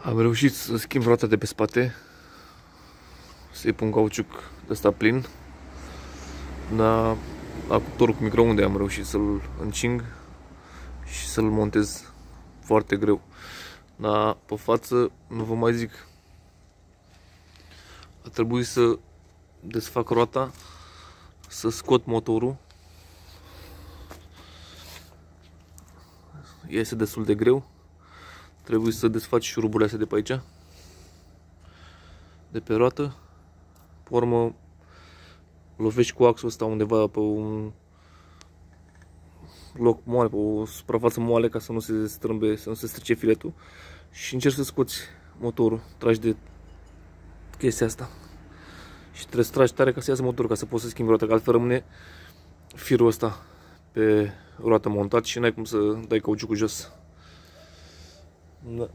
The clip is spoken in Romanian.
Am reușit să schimb roata de pe spate, să-i pun cauciuc de ăsta plin. Dar la cuptorul cu microunde am reușit să-l încing și să-l montez foarte greu. Dar pe față nu vă mai zic. A trebuit să desfac roata, să scot motorul. Iese destul de greu. Trebuie să desfaci șuruburile astea de pe aici, de pe roată. Pe urmă lovești cu axul ăsta undeva pe un loc moale, pe o suprafață moale, ca să nu se strâmbe, să nu se strice filetul. Și încerci să scoți motorul, tragi de chestia asta. Și trebuie să tragi tare ca să iasă motorul, ca să poți să schimbi roata, că altfel rămâne firul ăsta pe roată montat și n-ai cum să dai cauciucul jos. Da.